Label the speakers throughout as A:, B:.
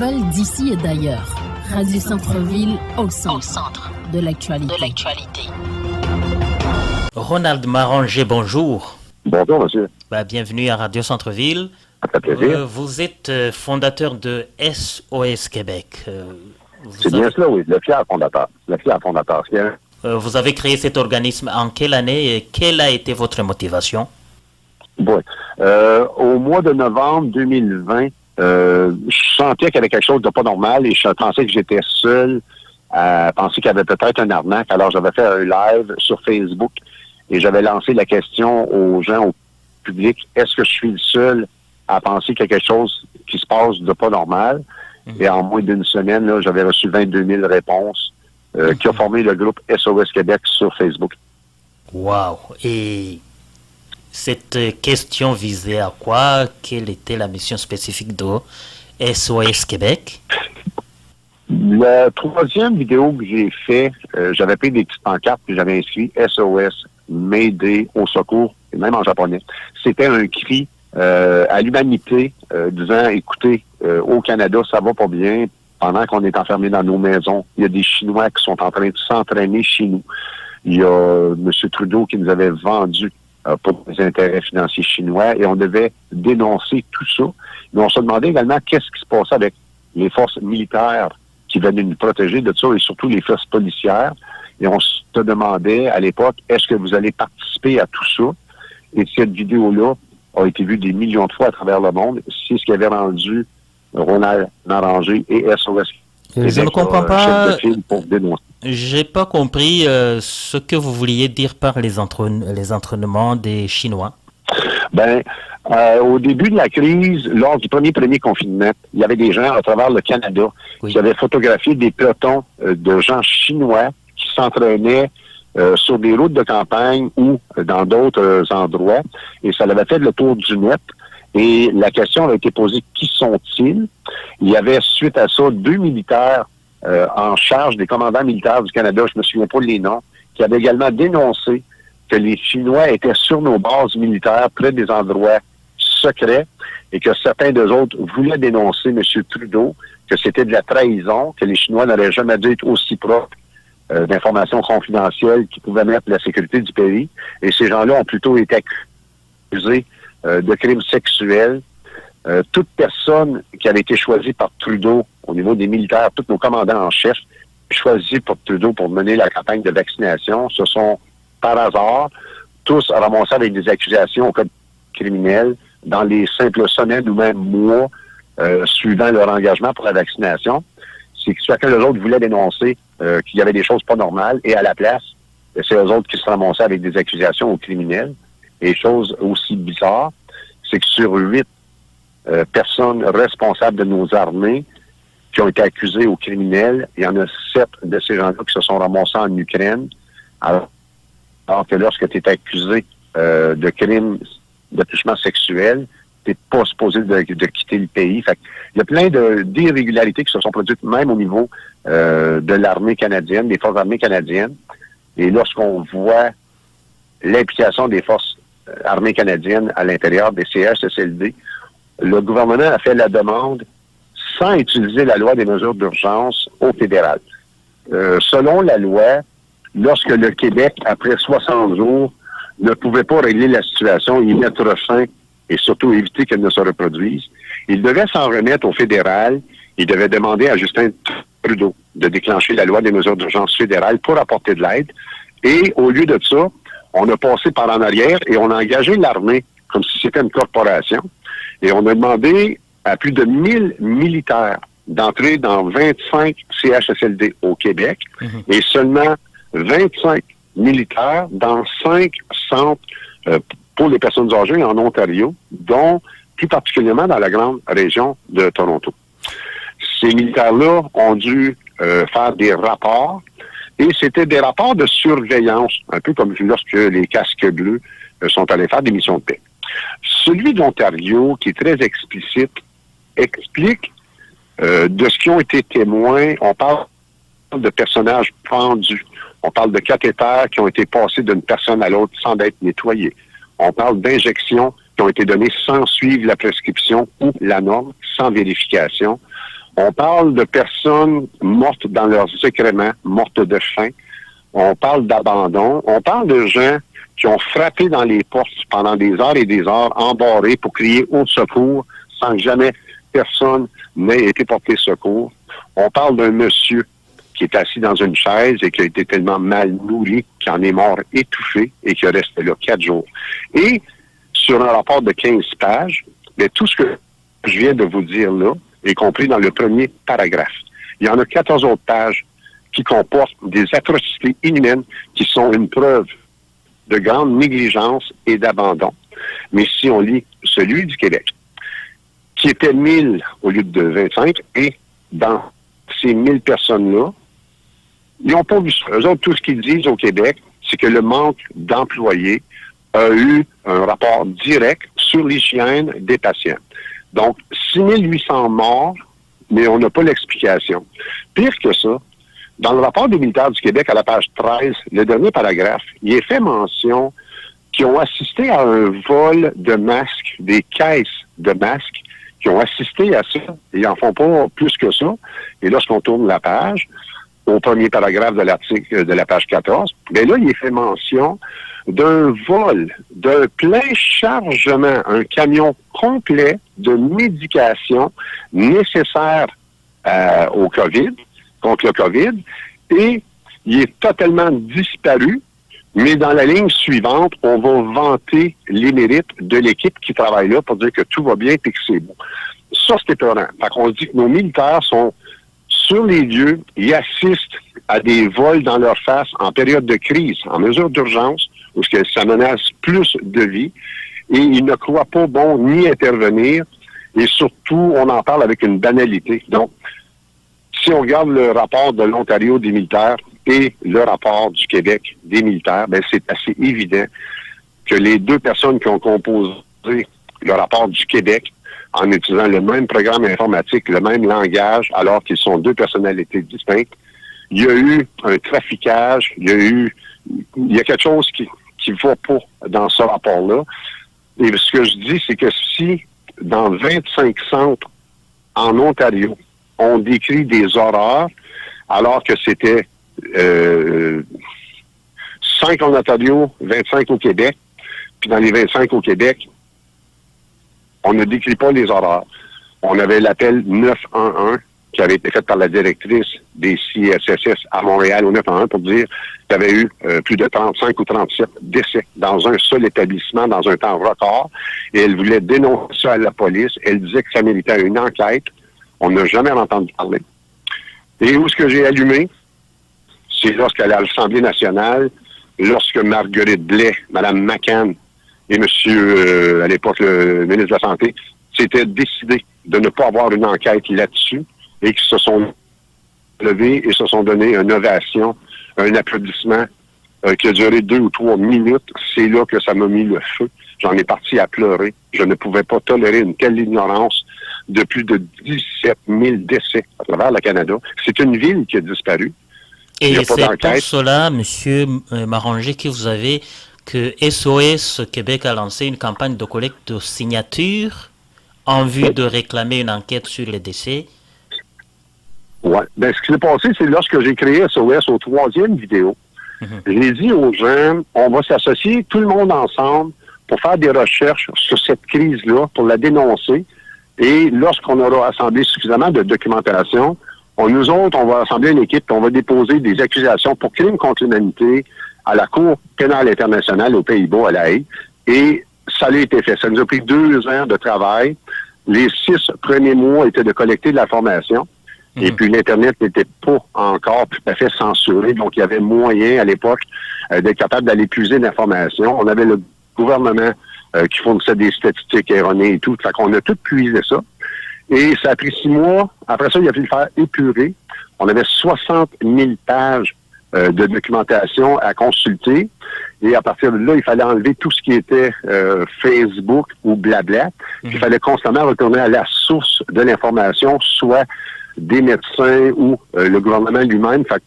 A: nouvelles d'ici et d'ailleurs. Radio Centre-Ville au centre de l'actualité.
B: Ronald Maranger, bonjour.
C: Bonjour, monsieur.
B: Bienvenue à Radio Centre-Ville.
C: Ça fait plaisir.
B: Vous êtes fondateur de SOS Québec.
C: C'est bien cela, oui. Le fier fondateur.
B: Vous avez créé cet organisme en quelle année et quelle a été votre motivation?
C: Oui. Au mois de novembre 2020, je sentais qu'il y avait quelque chose de pas normal et je pensais que j'étais seul à penser qu'il y avait peut-être un arnaque. Alors, j'avais fait un live sur Facebook et j'avais lancé la question aux gens, au public, est-ce que je suis le seul à penser qu'il y a quelque chose qui se passe de pas normal? Et en moins d'une semaine, là, j'avais reçu 22 000 réponses qui ont formé le groupe SOS Québec sur Facebook.
B: Wow! Et cette question visait à quoi? Quelle était la mission spécifique de SOS Québec?
C: La troisième vidéo que j'ai fait, j'avais pris des petites pancartes et j'avais inscrit SOS, m'aider, au secours, et même en japonais. C'était un cri à l'humanité disant, écoutez, au Canada, ça va pas bien. Pendant qu'on est enfermés dans nos maisons, il y a des Chinois qui sont en train de s'entraîner chez nous. Il y a M. Trudeau qui nous avait vendu pour des intérêts financiers chinois et on devait dénoncer tout ça. Mais on se demandait également qu'est-ce qui se passait avec les forces militaires qui venaient nous protéger de ça et surtout les forces policières. Et on se demandait à l'époque, est-ce que vous allez participer à tout ça? Et cette vidéo-là a été vue des millions de fois à travers le monde. C'est ce qui avait rendu Ronald Maranger et SOS.
B: Je ne comprends pas.
C: Pour dénoncer.
B: J'ai pas compris ce que vous vouliez dire par les entraînements des Chinois.
C: Au début de la crise, lors du premier confinement, il y avait des gens à travers le Canada qui avaient photographié des pelotons de gens chinois qui s'entraînaient sur des routes de campagne ou dans d'autres endroits. Et ça avait fait le tour du net. Et la question a été posée, qui sont-ils? Il y avait, suite à ça, 2 militaires en charge des commandants militaires du Canada, je me souviens pas les noms, qui avaient également dénoncé que les Chinois étaient sur nos bases militaires, près des endroits secrets, et que certains d'eux autres voulaient dénoncer M. Trudeau, que c'était de la trahison, que les Chinois n'auraient jamais dû être aussi proches d'informations confidentielles qui pouvaient mettre la sécurité du pays. Et ces gens-là ont plutôt été accusés de crimes sexuels. Toute personne qui avait été choisie par Trudeau au niveau des militaires, tous nos commandants en chef, choisis par Trudeau pour mener la campagne de vaccination, se sont, par hasard, tous ramassés avec des accusations au code criminel dans les simples semaines ou même mois suivant leur engagement pour la vaccination. C'est que chacun d'eux autres voulait dénoncer qu'il y avait des choses pas normales et à la place, c'est eux autres qui se ramassaient avec des accusations aux criminels. Et chose aussi bizarre, c'est que sur 8 personnes responsables de nos armées qui ont été accusées aux criminels, il y en a 7 de ces gens-là qui se sont ramassés en Ukraine, alors que lorsque tu es accusé de crimes d'attouchement sexuel, tu n'es pas supposé de quitter le pays. Fait il y a plein d'irrégularités qui se sont produites même au niveau de l'armée canadienne, des forces armées canadiennes. Et lorsqu'on voit l'implication des forces armées canadiennes à l'intérieur des CHSLD, le gouvernement a fait la demande sans utiliser la loi des mesures d'urgence au fédéral. Selon la loi, lorsque le Québec, après 60 jours, ne pouvait pas régler la situation, y mettre fin et surtout éviter qu'elle ne se reproduise, il devait s'en remettre au fédéral. Il devait demander à Justin Trudeau de déclencher la loi des mesures d'urgence fédérale pour apporter de l'aide. Et au lieu de ça, on a passé par en arrière et on a engagé l'armée comme si c'était une corporation. Et on a demandé à plus de 1000 militaires d'entrer dans 25 CHSLD au Québec et seulement 25 militaires dans 5 centres pour les personnes âgées en Ontario, dont plus particulièrement dans la grande région de Toronto. Ces militaires-là ont dû faire des rapports et c'était des rapports de surveillance, un peu comme lorsque les casques bleus sont allés faire des missions de paix. Celui d'Ontario, qui est très explicite, explique de ce qui ont été témoins. On parle de personnages pendus. On parle de cathéters qui ont été passés d'une personne à l'autre sans être nettoyés. On parle d'injections qui ont été données sans suivre la prescription ou la norme, sans vérification. On parle de personnes mortes dans leurs excréments, mortes de faim. On parle d'abandon. On parle de gens qui ont frappé dans les portes pendant des heures et des heures, embarrés pour crier au secours sans que jamais personne n'ait été porté secours. On parle d'un monsieur qui est assis dans une chaise et qui a été tellement mal nourri qu'il en est mort étouffé et qui est resté là 4 jours. Et sur un rapport de 15 pages, mais tout ce que je viens de vous dire là est compris dans le premier paragraphe. Il y en a 14 autres pages qui comportent des atrocités inhumaines qui sont une preuve de grande négligence et d'abandon. Mais si on lit celui du Québec, qui était 1000 au lieu de 25, et dans ces 1000 personnes-là, ils n'ont pas vu ça. Eux autres, tout ce qu'ils disent au Québec, c'est que le manque d'employés a eu un rapport direct sur l'hygiène des patients. Donc, 6800 morts, mais on n'a pas l'explication. Pire que ça, dans le rapport des militaires du Québec, à la page 13, le dernier paragraphe, il est fait mention qu'ils ont assisté à un vol de masques, des caisses de masques, qui ont assisté à ça. Ils n'en font pas plus que ça. Et lorsqu'on tourne la page, au premier paragraphe de l'article de la page 14, bien là, il est fait mention d'un vol, d'un plein chargement, un camion complet de médication nécessaire au COVID, contre le COVID, et il est totalement disparu, mais dans la ligne suivante, on va vanter les mérites de l'équipe qui travaille là pour dire que tout va bien et que c'est beau. Ça, c'est épeurant. Fait qu'on se dit que nos militaires sont sur les lieux, ils assistent à des vols dans leur face en période de crise, en mesure d'urgence, où ça menace plus de vie, et ils ne croient pas bon ni intervenir, et surtout, on en parle avec une banalité. Donc, si on regarde le rapport de l'Ontario des militaires et le rapport du Québec des militaires, ben c'est assez évident que les deux personnes qui ont composé le rapport du Québec en utilisant le même programme informatique, le même langage, alors qu'ils sont deux personnalités distinctes, il y a eu un traficage, il y a quelque chose qui va pas dans ce rapport-là. Et ce que je dis, c'est que si dans 25 centres en Ontario, on décrit des horreurs, alors que c'était 5 en Ontario, 25 au Québec, puis dans les 25 au Québec, on ne décrit pas les horreurs. On avait l'appel 911 qui avait été fait par la directrice des CSSS à Montréal au 911 pour dire qu'il y avait eu plus de 35 ou 37 décès dans un seul établissement dans un temps record. Et elle voulait dénoncer ça à la police. Elle disait que ça méritait une enquête. On n'a jamais entendu parler. Et où est-ce que j'ai allumé? C'est lorsqu'à l'Assemblée nationale, lorsque Marguerite Blais, Mme McCann et M. À l'époque, le ministre de la Santé, s'étaient décidés de ne pas avoir une enquête là-dessus et qui se sont levés et se sont donné une ovation, un applaudissement qui a duré 2 ou 3 minutes. C'est là que ça m'a mis le feu. J'en ai parti à pleurer. Je ne pouvais pas tolérer une telle ignorance de plus de 17 000 décès à travers le Canada. C'est une ville qui a disparu.
B: Et c'est pour cela, M. Marangé, que vous avez que SOS Québec a lancé une campagne de collecte de signatures en vue de réclamer une enquête sur les décès.
C: Oui. Ben, ce qui s'est passé, c'est lorsque j'ai créé SOS au 3e vidéo. J'ai dit aux gens, on va s'associer tout le monde ensemble pour faire des recherches sur cette crise-là, pour la dénoncer. Et lorsqu'on aura assemblé suffisamment de documentation, nous autres, on va assembler une équipe, on va déposer des accusations pour crimes contre l'humanité à la Cour pénale internationale aux Pays-Bas, à La Haye. Et ça a été fait. Ça nous a pris 2 ans de travail. Les 6 premiers mois étaient de collecter de l'information. Et puis l'Internet n'était pas encore tout à fait censuré. Donc, il y avait moyen à l'époque d'être capable d'aller puiser l'information. On avait le gouvernement qui fournissait des statistiques erronées et tout. Fait qu'on a tout puisé ça. Et ça a pris 6 mois. Après ça, il a fallu le faire épurer. On avait 60 000 pages de documentation à consulter. Et à partir de là, il fallait enlever tout ce qui était Facebook ou blabla. Il fallait constamment retourner à la source de l'information, soit des médecins ou le gouvernement lui-même. Fait que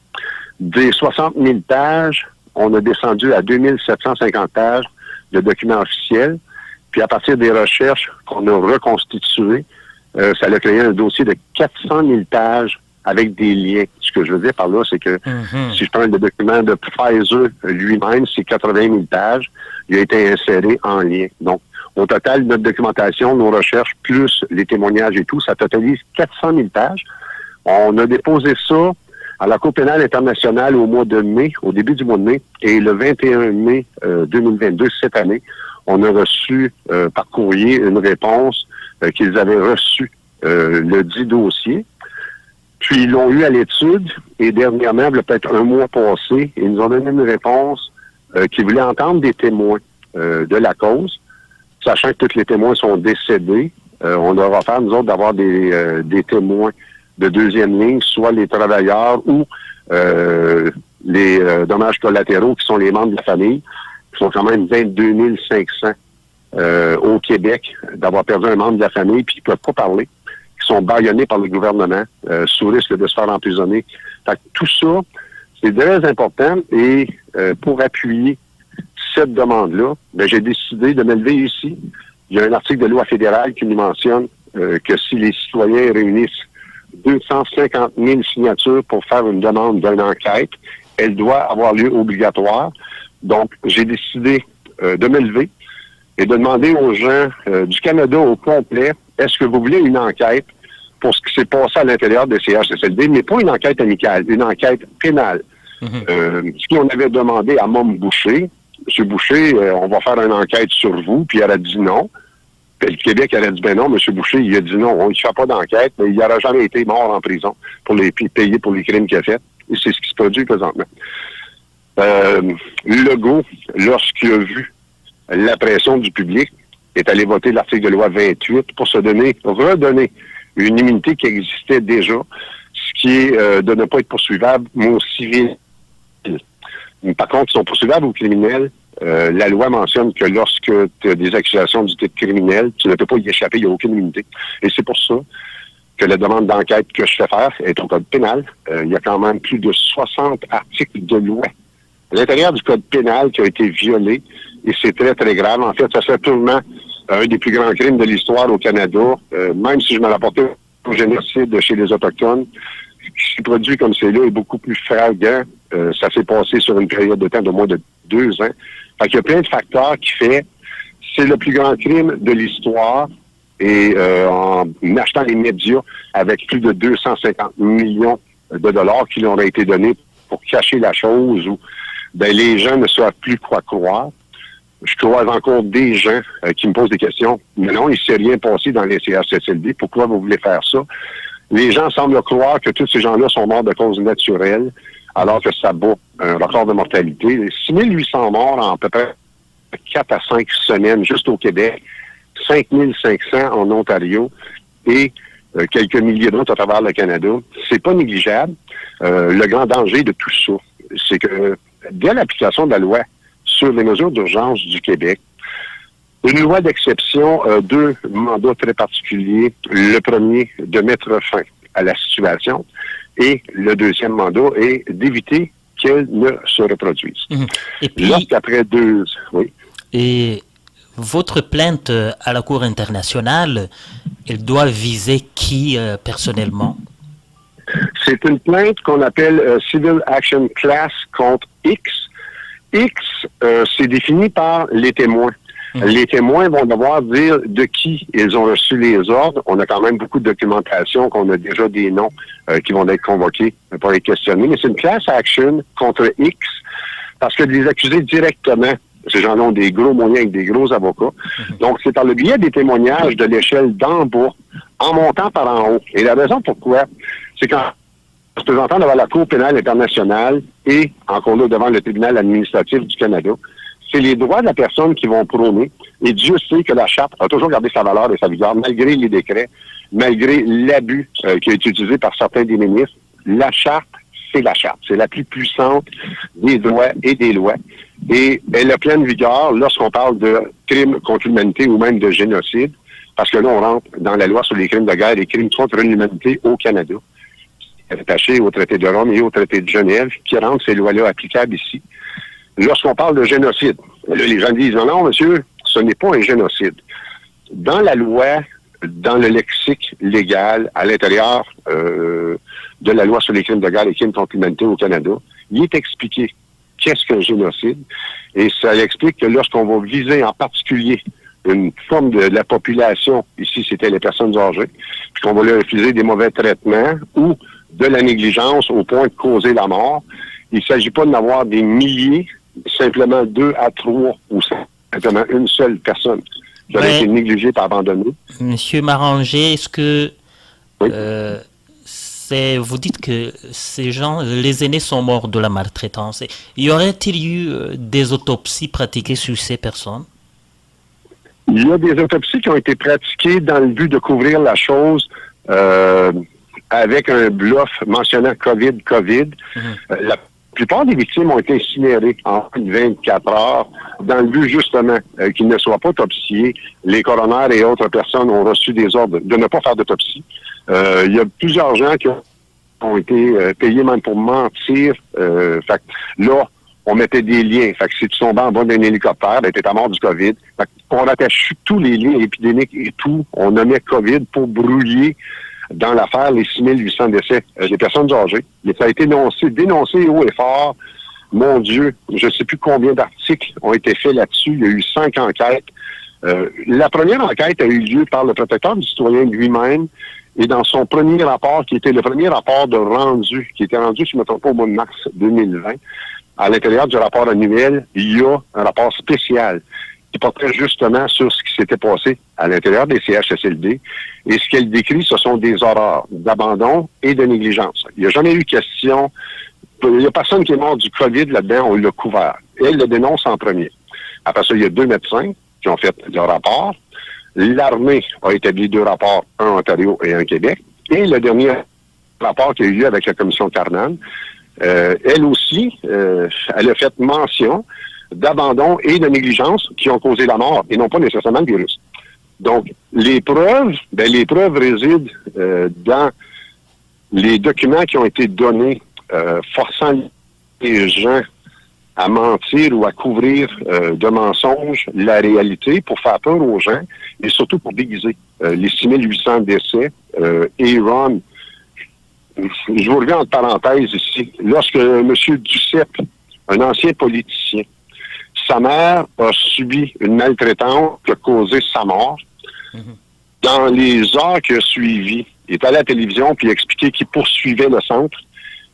C: des 60 000 pages, on a descendu à 2750 pages de documents officiels. Puis à partir des recherches qu'on a reconstituées, ça a créé un dossier de 400 000 pages avec des liens. Ce que je veux dire par là, c'est que si je prends le document de Pfizer lui-même, c'est 80 000 pages. Il a été inséré en lien. Donc, au total, notre documentation, nos recherches, plus les témoignages et tout, ça totalise 400 000 pages. On a déposé ça à la Cour pénale internationale au mois de mai, au début du mois de mai, et le 21 mai 2022, cette année, on a reçu par courrier une réponse qu'ils avaient reçue le dit dossier. Puis ils l'ont eu à l'étude, et dernièrement, il y a peut-être un mois passé, ils nous ont donné une réponse qu'ils voulaient entendre des témoins de la cause, sachant que tous les témoins sont décédés. On leur a offert, nous autres, d'avoir des témoins de deuxième ligne, soit les travailleurs ou les dommages collatéraux qui sont les membres de la famille, qui sont quand même 22 500 au Québec, d'avoir perdu un membre de la famille puis qui ne peuvent pas parler, qui sont bâillonnés par le gouvernement sous risque de se faire emprisonner. Fait que tout ça, c'est très important et pour appuyer cette demande-là, ben, j'ai décidé de me lever ici. Il y a un article de loi fédérale qui nous mentionne que si les citoyens réunissent 250 000 signatures pour faire une demande d'une enquête, elle doit avoir lieu obligatoire. Donc, j'ai décidé de me lever et de demander aux gens du Canada au complet, est-ce que vous voulez une enquête pour ce qui s'est passé à l'intérieur des CHSLD, mais pas une enquête amicale, une enquête pénale. Ce qu'on avait demandé à Mme Boucher, M. Boucher, on va faire une enquête sur vous, puis il aurait dit non. Puis le Québec aurait dit ben non, M. Boucher, il a dit non, on ne fait pas d'enquête, mais il n'aurait jamais été mort en prison pour les payer pour les crimes qu'il a fait. Et c'est ce qui se produit présentement. Legault, lorsqu'il a vu la pression du public, est allé voter l'article de loi 28 pour se redonner une immunité qui existait déjà, ce qui est de ne pas être poursuivable au civil. Par contre, ils sont poursuivables au criminel. La loi mentionne que lorsque tu as des accusations du type criminel, tu ne peux pas y échapper, il n'y a aucune immunité. Et c'est pour ça que la demande d'enquête que je fais faire est au code pénal. Il y a quand même plus de 60 articles de loi à l'intérieur du code pénal qui a été violé, et c'est très, très grave. En fait, ça serait purement un des plus grands crimes de l'histoire au Canada, même si je me rapportais au génocide chez les Autochtones. Ce qui est produit comme c'est là est beaucoup plus flagrant. Ça s'est passé sur une période de temps de moins de 2 ans. Fait qu'il y a plein de facteurs qui fait c'est le plus grand crime de l'histoire. Et en achetant les médias avec plus de 250 millions de dollars qui leur ont été donnés pour cacher la chose, où ben, les gens ne savent plus quoi croire. Je croise encore des gens qui me posent des questions. Mais non, il ne s'est rien passé dans les CHSLD. Pourquoi vous voulez faire ça? Les gens semblent croire que tous ces gens-là sont morts de cause naturelle, alors que ça bat un record de mortalité. 6 800 morts en à peu près 4 à 5 semaines juste au Québec, 5 500 en Ontario et quelques milliers d'autres à travers le Canada. C'est pas négligeable. Le grand danger de tout ça, c'est que dès l'application de la loi sur les mesures d'urgence du Québec, une loi d'exception a 2 mandats très particuliers. Le premier, de mettre fin à la situation, et le deuxième mandat est d'éviter qu'elle ne se reproduise.
B: Et puis,
C: lorsqu'après 2... Oui.
B: Et votre plainte à la Cour internationale, elle doit viser qui personnellement?
C: C'est une plainte qu'on appelle Civil Action Class contre X. X, c'est défini par les témoins. Les témoins vont devoir dire de qui ils ont reçu les ordres. On a quand même beaucoup de documentation, qu'on a déjà des noms qui vont être convoqués pour être questionnés. Mais c'est une class action contre X parce que de les accuser directement, ces gens-là ont des gros moyens avec des gros avocats. Donc, c'est par le biais des témoignages de l'échelle d'en bas, en montant par en haut. Et la raison pourquoi, c'est qu'en se présentant devant la Cour pénale internationale et encore là devant le tribunal administratif du Canada, c'est les droits de la personne qui vont prôner. Et Dieu sait que la Charte a toujours gardé sa valeur et sa vigueur, malgré les décrets, malgré l'abus qui a été utilisé par certains des ministres. La Charte, c'est la Charte. C'est la plus puissante des droits et des lois. Et elle a pleine vigueur lorsqu'on parle de crimes contre l'humanité ou même de génocide, parce que là, on rentre dans la loi sur les crimes de guerre et crimes contre l'humanité au Canada, attaché au traité de Rome et au traité de Genève, qui rendent ces lois-là applicables ici. Lorsqu'on parle de génocide, là, les gens disent non, monsieur, ce n'est pas un génocide. Dans la loi dans le lexique légal à l'intérieur de la loi sur les crimes de guerre et les crimes contre l'humanité au Canada. Il est expliqué qu'est-ce qu'un génocide et ça explique que lorsqu'on va viser en particulier une forme de la population, ici c'était les personnes âgées, puis qu'on va leur refuser des mauvais traitements ou de la négligence au point de causer la mort, il ne s'agit pas d'avoir des milliers, simplement 2 à 3 ou simplement une seule personne qui aurait été négligée et abandonnée.
B: Monsieur Marangé, est-ce que
C: oui.
B: Vous dites que ces gens, les aînés sont morts de la maltraitance. Y aurait-il eu des autopsies pratiquées sur ces personnes?
C: Il y a des autopsies qui ont été pratiquées dans le but de couvrir la chose avec un bluff mentionnant COVID. La plupart des victimes ont été incinérées en 24 heures dans le but justement qu'ils ne soient pas autopsiés. Les coronaires et autres personnes ont reçu des ordres de ne pas faire d'autopsie. Il y a plusieurs gens qui ont été payés même pour mentir. Fait que là, on mettait des liens. Fait que si tu tombais en bas d'un hélicoptère, ben, t'étais mort du COVID. Fait qu'on attache tous les liens épidémiques et tout. On nommait COVID pour brouiller dans l'affaire les 6800 décès des personnes âgées. Mais ça a été dénoncé haut et fort. Mon Dieu, je ne sais plus combien d'articles ont été faits là-dessus. Il y a eu 5 enquêtes. La première enquête a eu lieu par le protecteur du citoyen lui-même. Et dans son premier rapport, qui était le premier rapport de rendu, qui était rendu, si je ne me trompe pas, au mois de mars 2020, à l'intérieur du rapport annuel, il y a un rapport spécial qui portait justement sur ce qui s'était passé à l'intérieur des CHSLD. Et ce qu'elle décrit, ce sont des horreurs d'abandon et de négligence. Il n'y a jamais eu question, il n'y a personne qui est mort du COVID là-dedans, on l'a couvert. Elle le dénonce en premier. Après ça, il y a 2 médecins qui ont fait le rapport. L'armée a établi 2 rapports, un en Ontario et un Québec. Et le dernier rapport qui a eu lieu avec la commission Carnan, elle aussi, elle a fait mention d'abandon et de négligence qui ont causé la mort et non pas nécessairement le virus. Donc, les preuves résident dans les documents qui ont été donnés forçant les gens à mentir ou à couvrir de mensonges la réalité pour faire peur aux gens et surtout pour déguiser les 6800 décès. Aaron, je vous reviens entre parenthèses ici, lorsque M. Duceppe, un ancien politicien, sa mère a subi une maltraitance qui a causé sa mort. Dans les heures qui ont suivi, il est allé à la télévision puis il a expliqué qu'il poursuivait le centre.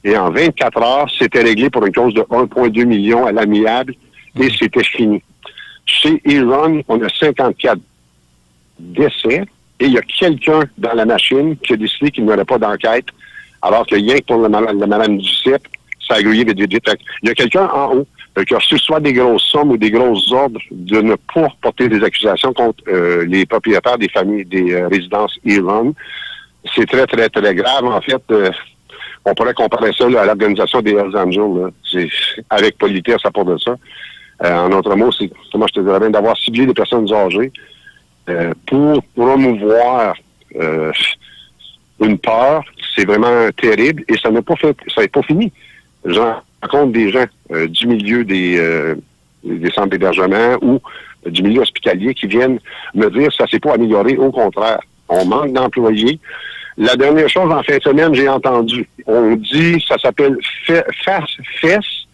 C: Et en 24 heures, c'était réglé pour une cause de 1,2 million à l'amiable et c'était fini. Chez Aaron, on a 54 décès et il y a quelqu'un dans la machine qui a décidé qu'il n'y aurait pas d'enquête alors que rien que pour la madame Duceppe, ça a grouillé vite. Il y a quelqu'un en haut qui a reçu soit des grosses sommes ou des grosses ordres de ne pas porter des accusations contre les propriétaires des familles, des résidences Aaron. C'est très, très, très grave. En fait, on pourrait comparer ça là, à l'organisation des Hells Angels. Là. Avec politesse à part de ça. En autre mot, c'est, comment je te dirais bien, d'avoir ciblé des personnes âgées pour promouvoir une peur. C'est vraiment terrible et ça n'a pas fait, ça n'est pas fini. J'en rencontre des gens du milieu des centres d'hébergement ou du milieu hospitalier qui viennent me dire que ça ne s'est pas amélioré. Au contraire, on manque d'employés. La dernière chose, en fin de semaine, j'ai entendu. On dit, ça s'appelle face-fesse.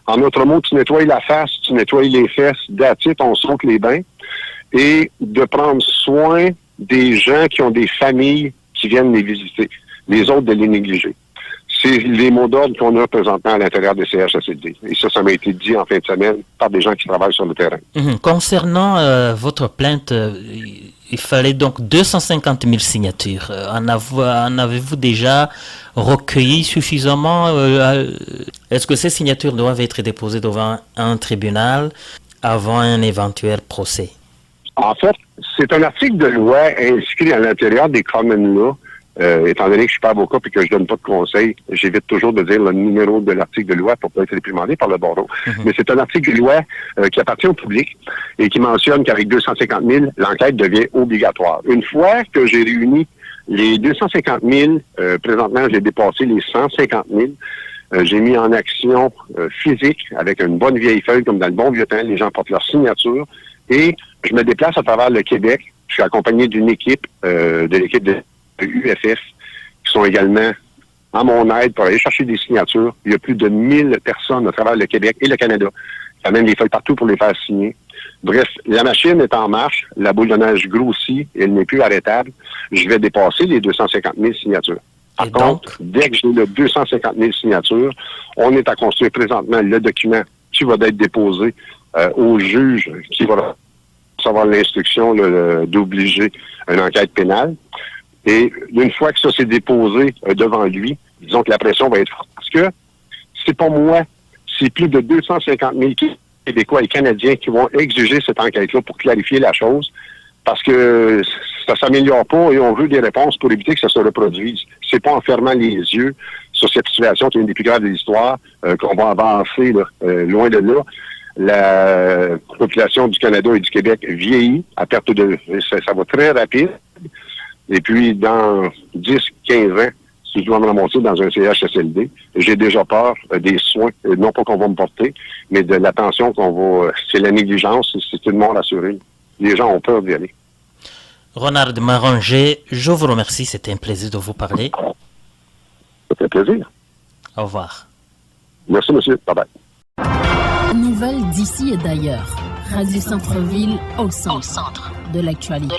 C: En autre mot, tu nettoies la face, tu nettoies les fesses, d'attitude, on saute les bains. Et de prendre soin des gens qui ont des familles qui viennent les visiter. Les autres, de les négliger. C'est les mots d'ordre qu'on a présentement à l'intérieur des CHSLD. Et ça m'a été dit en fin de semaine par des gens qui travaillent sur le terrain.
B: Concernant votre plainte, il fallait donc 250 000 signatures. En avez-vous déjà recueilli suffisamment? Est-ce que ces signatures doivent être déposées devant un tribunal avant un éventuel procès? En
C: fait, c'est un article de loi inscrit à l'intérieur des Common Law. Étant donné que je suis pas avocat et que je donne pas de conseils, j'évite toujours de dire le numéro de l'article de loi pour pas être réprimandé par le barreau. Mais c'est un article de loi qui appartient au public et qui mentionne qu'avec 250 000, l'enquête devient obligatoire. Une fois que j'ai réuni les 250 000, présentement j'ai dépassé les 150 000, j'ai mis en action physique avec une bonne vieille feuille comme dans le bon vieux temps, les gens portent leur signature et je me déplace à travers le Québec. Je suis accompagné d'une équipe, de l'équipe de UFF, qui sont également à mon aide pour aller chercher des signatures. Il y a plus de 1000 personnes à travers le Québec et le Canada. Il y a même des feuilles partout pour les faire signer. Bref, la machine est en marche, la boule de neige grossit, elle n'est plus arrêtable. Je vais dépasser les 250 000 signatures. Par contre, dès que j'ai le 250 000 signatures, on est à construire présentement le document qui va être déposé au juge qui va recevoir l'instruction d'obliger une enquête pénale. Et une fois que ça s'est déposé devant lui, disons que la pression va être forte. Parce que c'est pas moi, c'est plus de 250 000 Québécois et Canadiens qui vont exiger cette enquête-là pour clarifier la chose. Parce que ça s'améliore pas et on veut des réponses pour éviter que ça se reproduise. C'est pas en fermant les yeux sur cette situation qui est une des plus graves de l'histoire qu'on va avancer là, loin de là. La population du Canada et du Québec vieillit à perte de... Ça va très rapide. Et puis, dans 10-15 ans, si je dois me ramasser dans un CHSLD, j'ai déjà peur des soins, non pas qu'on va me porter, mais de l'attention qu'on va... C'est la négligence, c'est une mort assurée. Les gens ont peur d'y aller.
B: Ronald Marangé, je vous remercie. C'était un plaisir de vous parler.
C: Ça fait plaisir.
B: Au revoir.
C: Merci, monsieur. Bye-bye.
A: Nouvelles d'ici et d'ailleurs. Radio Centre-Ville au centre de l'actualité.